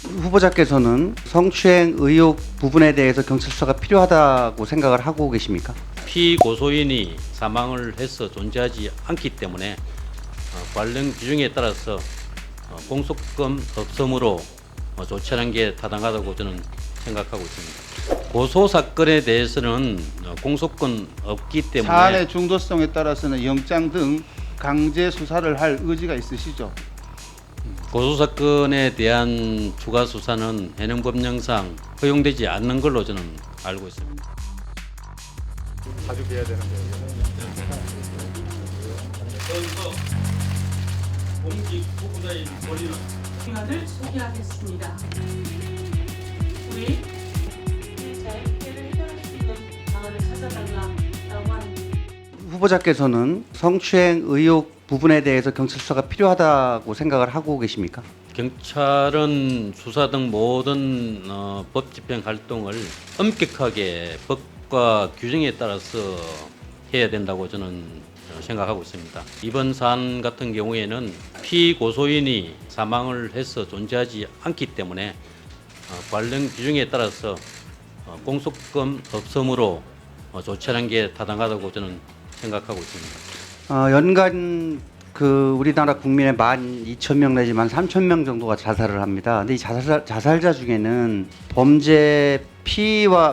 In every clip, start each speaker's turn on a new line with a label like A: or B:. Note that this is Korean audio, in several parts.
A: 후보자께서는 성추행 의혹 부분에 대해서 경찰 수사가 필요하다고 생각을 하고 계십니까?
B: 피고소인이 사망을 해서 존재하지 않기 때문에 관련 규정에 따라서 공소권 없음으로 조치하는 게 타당하다고 저는 생각하고 있습니다. 고소 사건에 대해서는 공소권 없기 때문에
C: 사안의 중도성에 따라서는 영장 등 강제 수사를 할 의지가 있으시죠?
B: 고소 사건에 대한 추가 수사는 현행법령상 허용되지 않는 걸로 저는 알고 있습니다.
D: 가족이어야 되는 거예요.
B: 공직 후보자인 권리는
E: 을 소개하겠습니다. 우리 피해자의 피해를 해결할 수 있는 방안을 찾아달라고 하는
A: 후보자께서는 성추행 의혹 부분에 대해서 경찰 수사가 필요하다고 생각을 하고 계십니까?
B: 경찰은 수사 등 모든 법 집행 활동을 엄격하게 법과 규정에 따라서 해야 된다고 저는 생각하고 있습니다. 이번 사안 같은 경우에는 피고소인이 사망을 해서 존재하지 않기 때문에 관련 규정에 따라서 공소권 없음으로 조치하는 게 타당하다고 저는 생각하고 있습니다.
A: 연간 우리나라 국민의 12,000명 내지 13,000명 정도가 자살을 합니다. 근데 이 자살자 중에는 범죄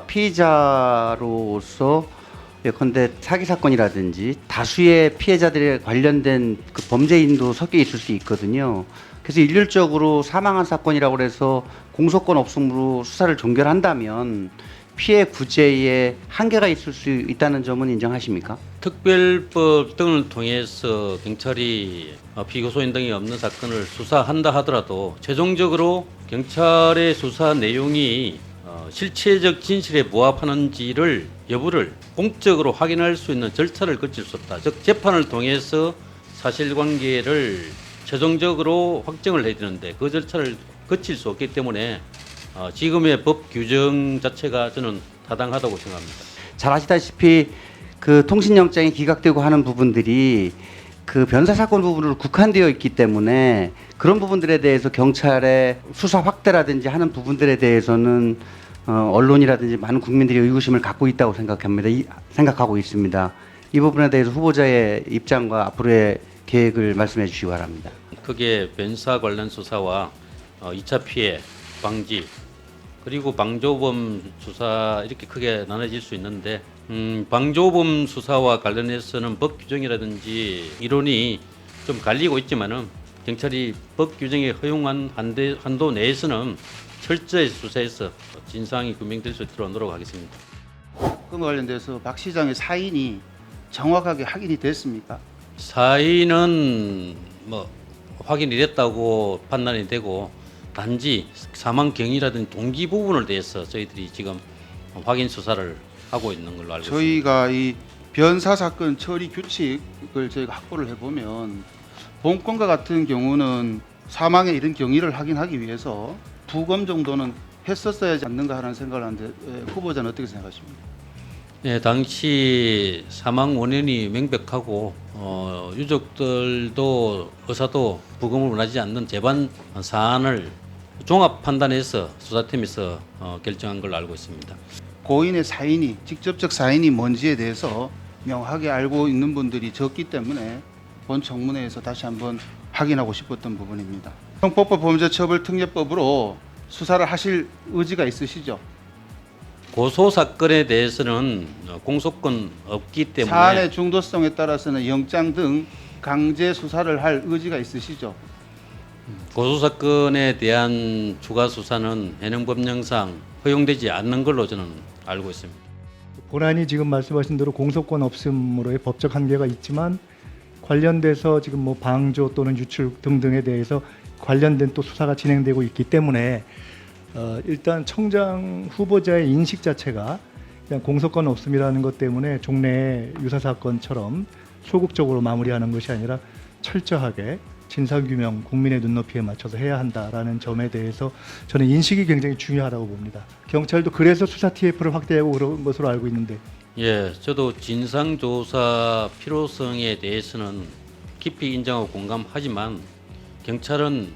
A: 피의자로서 예컨대 사기 사건이라든지 다수의 피해자들에 관련된 그 범죄인도 섞여 있을 수 있거든요. 그래서 일률적으로 사망한 사건이라고 해서 공소권 없음으로 수사를 종결한다면 피해 구제에 한계가 있을 수 있다는 점은 인정하십니까?
B: 특별법 등을 통해서 경찰이 피고소인 등이 없는 사건을 수사한다 하더라도 최종적으로 경찰의 수사 내용이 실체적 진실에 부합하는지를 여부를 공적으로 확인할 수 있는 절차를 거칠 수 없다. 즉 재판을 통해서 사실관계를 최종적으로 확정을 해야 되는데 그 절차를 거칠 수 없기 때문에 지금의 법 규정 자체가 저는 타당하다고 생각합니다.
A: 잘 아시다시피 그 통신영장이 기각되고 하는 부분들이 그 변사 사건 부분으로 국한되어 있기 때문에 그런 부분들에 대해서 경찰의 수사 확대라든지 하는 부분들에 대해서는 언론이라든지 많은 국민들이 의구심을 갖고 있다고 생각하고 있습니다. 이 부분에 대해서 후보자의 입장과 앞으로의 계획을 말씀해 주시기 바랍니다.
B: 크게 변사 관련 수사와 2차 피해 방지 그리고 방조범 수사 이렇게 크게 나눠질 수 있는데 방조범 수사와 관련해서는 법 규정이라든지 이론이 좀 갈리고 있지만은 경찰이 법 규정에 허용한 한도 내에서는 철저히 수사해서 진상이 규명될 수 있도록 노력하겠습니다.
C: 그와 관련돼서 박 시장의 사인이 정확하게 확인이 됐습니까?
B: 사인은 확인이 됐다고 판단이 되고 단지 사망 경위라든지 동기 부분을 대해서 저희들이 지금 확인 수사를 하고 있는 걸로 알고 있습니다.
C: 저희가 이 변사 사건 처리 규칙을 저희가 확보를 해보면 본건과 같은 경우는 사망에 이른 경위를 확인하기 위해서 부검 정도는 했었어야 하지 않는가 하는 생각을 하는데 후보자는 어떻게 생각하십니까?
B: 네, 당시 사망 원인이 명백하고 유족들도 의사도 부검을 원하지 않는 재반 사안을 종합 판단해서 수사팀에서 결정한 걸로 알고 있습니다.
C: 고인의 사인이 직접적 사인이 뭔지에 대해서 명확하게 알고 있는 분들이 적기 때문에 본 청문회에서 다시 한번 확인하고 싶었던 부분입니다. 형법과 범죄처벌특례법으로 수사를 하실 의지가 있으시죠?
B: 고소 사건에 대해서는 공소권 없기 때문에
C: 사안의 중도성에 따라서는 영장 등 강제 수사를 할 의지가 있으시죠?
B: 고소 사건에 대한 추가 수사는 현행법령상 허용되지 않는 걸로 저는 알고 있습니다.
D: 본안이 지금 말씀하신 대로 공소권 없음으로의 법적 한계가 있지만 관련돼서 지금 뭐 방조 또는 유출 등등에 대해서 관련된 또 수사가 진행되고 있기 때문에 일단 청장 후보자의 인식 자체가 그냥 공소권 없음이라는 것 때문에 종래 유사 사건처럼 소극적으로 마무리하는 것이 아니라 철저하게 진상규명 국민의 눈높이에 맞춰서 해야 한다라는 점에 대해서 저는 인식이 굉장히 중요하다고 봅니다. 경찰도 그래서 수사 TF를 확대하고 그런 것으로 알고 있는데
B: 예, 저도 진상조사 필요성에 대해서는 깊이 인정하고 공감하지만 경찰은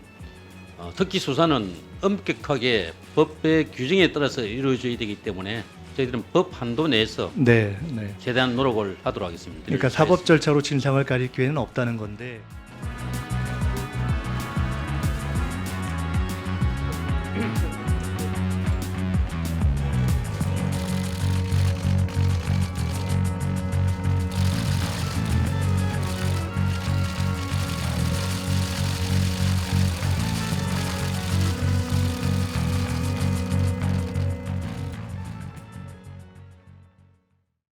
B: 특히 수사는 엄격하게 법의 규정에 따라서 이루어져야 되기 때문에 저희들은 법 한도 내에서
D: 네, 네.
B: 최대한 노력을 하도록 하겠습니다.
D: 그러니까 사법 절차로 진상을 가릴 기회는 없다는 건데.